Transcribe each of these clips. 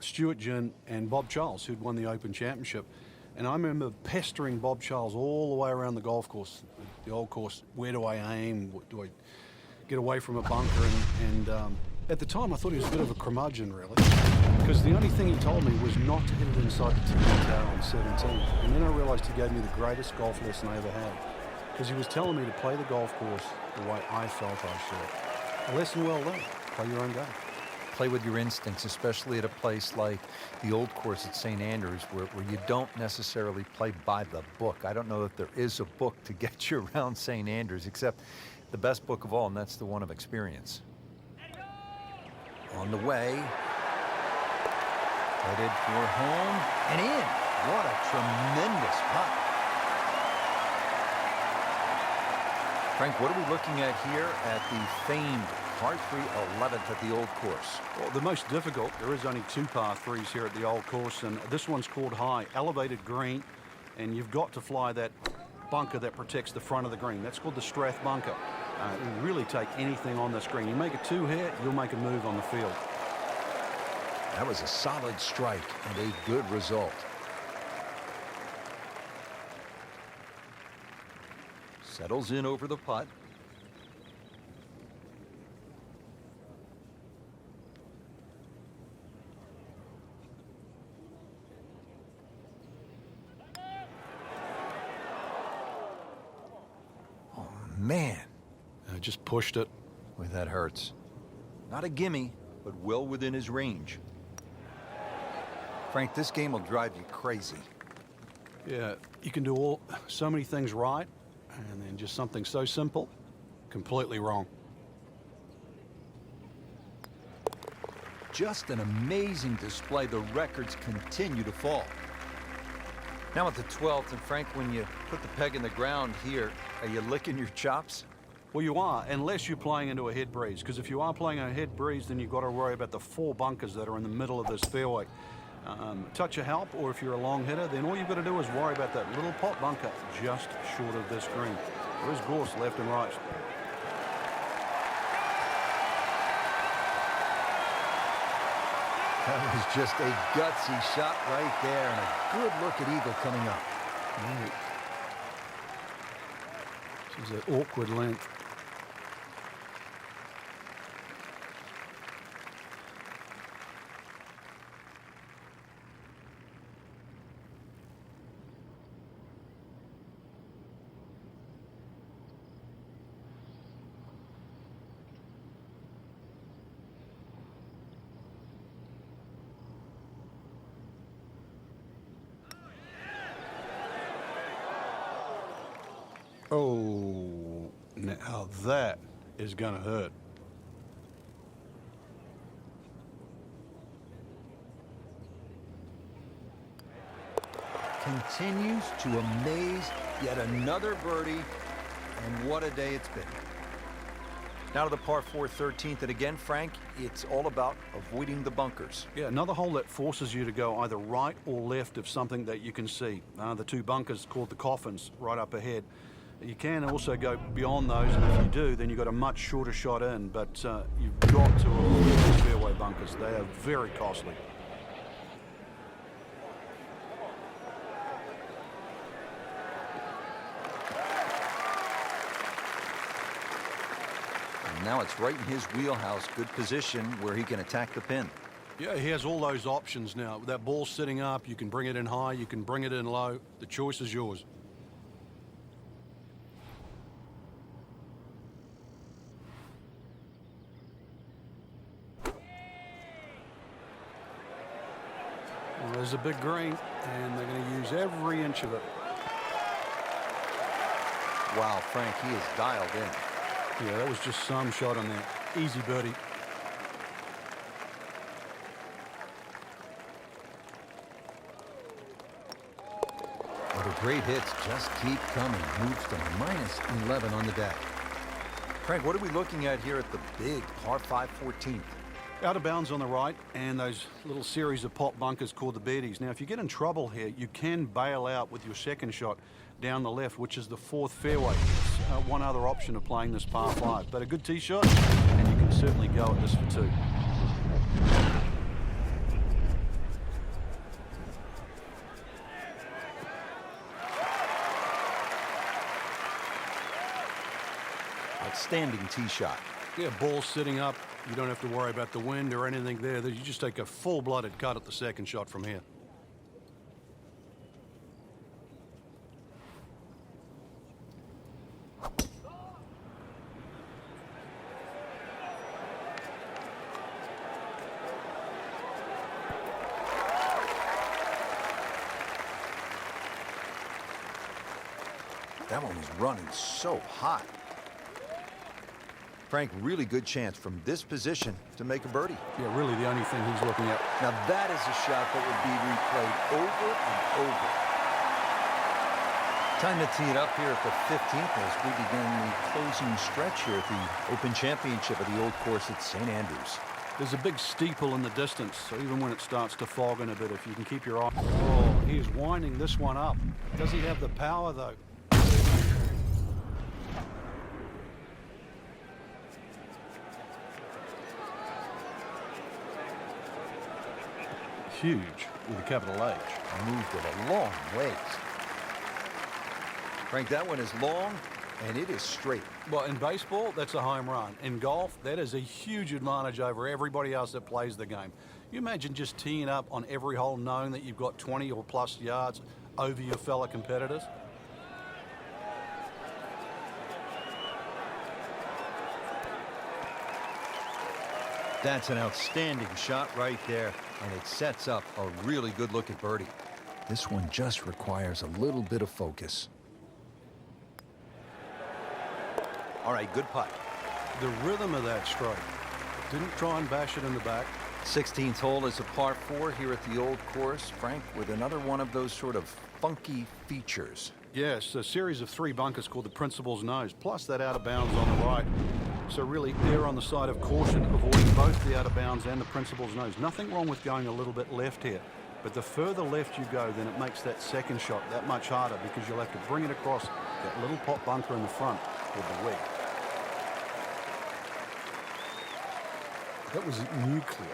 Stuart Ginn and Bob Charles, who'd won the Open Championship. And I remember pestering Bob Charles all the way around the golf course, the old course. Where do I aim? Do I get away from a bunker? And at the time, I thought he was a bit of a curmudgeon, really, because the only thing he told me was not to hit it inside the tee tower on 17. And then I realized he gave me the greatest golf lesson I ever had, because he was telling me to play the golf course the way I felt I should. A lesson well learned. Play your own game. Play with your instincts, especially at a place like the old course at St. Andrews, where you don't necessarily play by the book. I don't know that there is a book to get you around St. Andrews, except the best book of all, and that's the one of experience. On the way, headed for home, and in. What a tremendous putt. Frank, what are we looking at here at the famed par 3 11th at the old course? Well, the most difficult, there is only 2 par 3s here at the old course, and this one's called high, elevated green, and you've got to fly that bunker that protects the front of the green. That's called the Strath bunker. You really take anything on this green. You make a 2 here, you'll make a move on the field. That was a solid strike and a good result. Settles in over the putt. Oh, man. I just pushed it. Boy, that hurts. Not a gimme, but well within his range. Frank, this game will drive you crazy. Yeah, you can do so many things right, and then just something so simple, completely wrong. Just an amazing display. The records continue to fall. Now at the 12th, and Frank, when you put the peg in the ground here, are you licking your chops? Well, you are, unless you're playing into a head breeze, because if you are playing a head breeze, then you've got to worry about the 4 bunkers that are in the middle of this fairway. Touch of help, or if you're a long hitter, then all you've got to do is worry about that little pot bunker just short of this green. There is gorse left and right. That was just a gutsy shot right there, and a good look at eagle coming up. This is an awkward length. Oh, now that is going to hurt. Continues to amaze. Yet another birdie, and what a day it's been. Now to the par 4 13th, and again, Frank, it's all about avoiding the bunkers. Yeah, another hole that forces you to go either right or left of something that you can see. The 2 bunkers called the coffins right up ahead. You can also go beyond those, and if you do, then you've got a much shorter shot in, but you've got to avoid these fairway bunkers. They are very costly. And now it's right in his wheelhouse. Good position where he can attack the pin. Yeah, he has all those options now. With that ball sitting up, you can bring it in high, you can bring it in low. The choice is yours. Well, there's a big green, and they're going to use every inch of it. Wow, Frank, he is dialed in. Yeah, that was just some shot on there. Easy birdie. Well, the great hits just keep coming. Moves to -11 on the deck. Frank, what are we looking at here at the big par 5 14th? Out of bounds on the right, and those little series of pot bunkers called the birdies. Now, if you get in trouble here, you can bail out with your second shot down the left, which is the 4th fairway. It's one other option of playing this par 5. But a good tee shot, and you can certainly go at this for 2. outstanding tee shot. Yeah, ball sitting up. You don't have to worry about the wind or anything there. You just take a full-blooded cut at the second shot from here. That one was running so hot. Frank, really good chance from this position to make a birdie. Yeah, really the only thing he's looking at. Now that is a shot that would be replayed over and over. Time to tee it up here at the 15th as we begin the closing stretch here at the Open Championship of the Old Course at St. Andrews. There's a big steeple in the distance, so even when it starts to fog in a bit, if you can keep your eye... Oh, he is winding this one up. Does he have the power, though? Huge with a capital H. Moved it a long ways. Frank, that one is long and it is straight. Well, in baseball, that's a home run. In golf, that is a huge advantage over everybody else that plays the game. You imagine just teeing up on every hole knowing that you've got 20 or plus yards over your fellow competitors? That's an outstanding shot right there, and it sets up a really good look at birdie. This one just requires a little bit of focus. All right, good putt. The rhythm of that stroke. Didn't try and bash it in the back. 16th hole is a par 4 here at the Old Course, Frank, with another one of those sort of funky features. Yes, a series of 3 bunkers called the Principal's Nose, plus that out of bounds on the right. So really err on the side of caution, avoiding both the out of bounds and the Principal's Nose. Nothing wrong with going a little bit left here, but the further left you go, then it makes that second shot that much harder because you'll have to bring it across that little pot bunker in the front with the wedge. That was nuclear.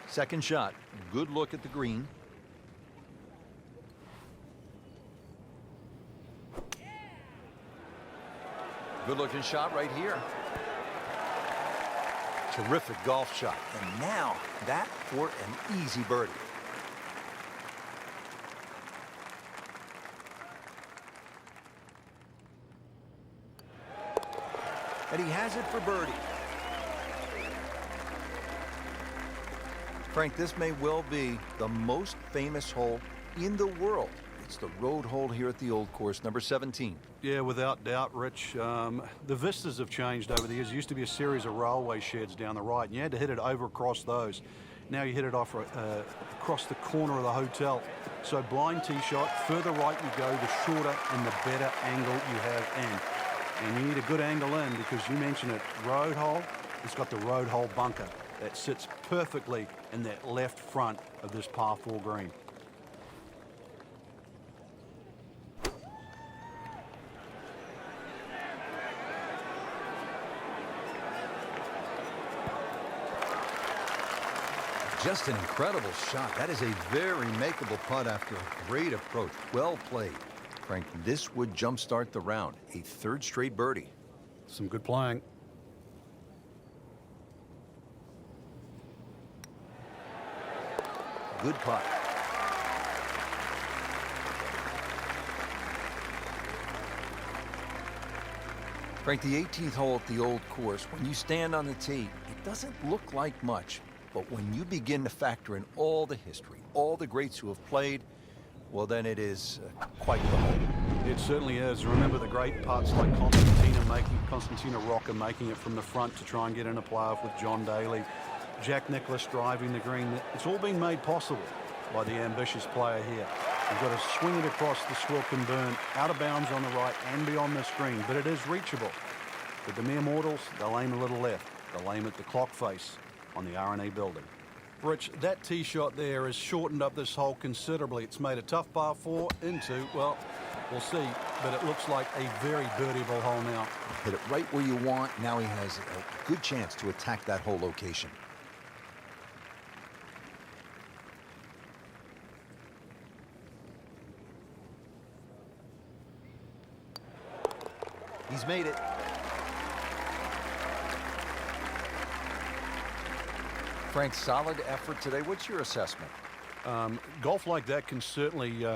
Second shot, good look at the green. Good looking shot right here. Terrific golf shot. And now that for an easy birdie. And he has it for birdie. Frank, this may well be the most famous hole in the world. It's the road hole here at the Old Course, number 17. Yeah, without doubt, Rich. The vistas have changed over the years. There used to be a series of railway sheds down the right, and you had to hit it over across those. Now you hit it off across the corner of the hotel. So blind tee shot, further right you go, the shorter and the better angle you have in. And you need a good angle in because you mentioned it, road hole, it's got the road hole bunker that sits perfectly in that left front of this par 4 green. Just an incredible shot. That is a very makeable putt after a great approach. Well played. Frank, this would jumpstart the round. A third straight birdie. Some good playing. Good putt. Frank, the 18th hole at the Old Course, when you stand on the tee, it doesn't look like much. But when you begin to factor in all the history, all the greats who have played, well, then it is quite the hole. It certainly is. Remember the great putts like Constantina Rocca making it from the front to try and get in a playoff with John Daly. Jack Nicklaus driving the green. It's all been made possible by the ambitious player here. You've got to swing it across the Swilcan Burn, out of bounds on the right and beyond the screen, but it is reachable. But the mere mortals, they'll aim a little left. They'll aim at the clock face on the R&A building. Rich, that tee shot there has shortened up this hole considerably. It's made a tough par 4 into, well, we'll see, but it looks like a very birdieable hole now. Hit it right where you want. Now he has a good chance to attack that hole location. He's made it. Frank, solid effort today. What's your assessment? Golf like that can certainly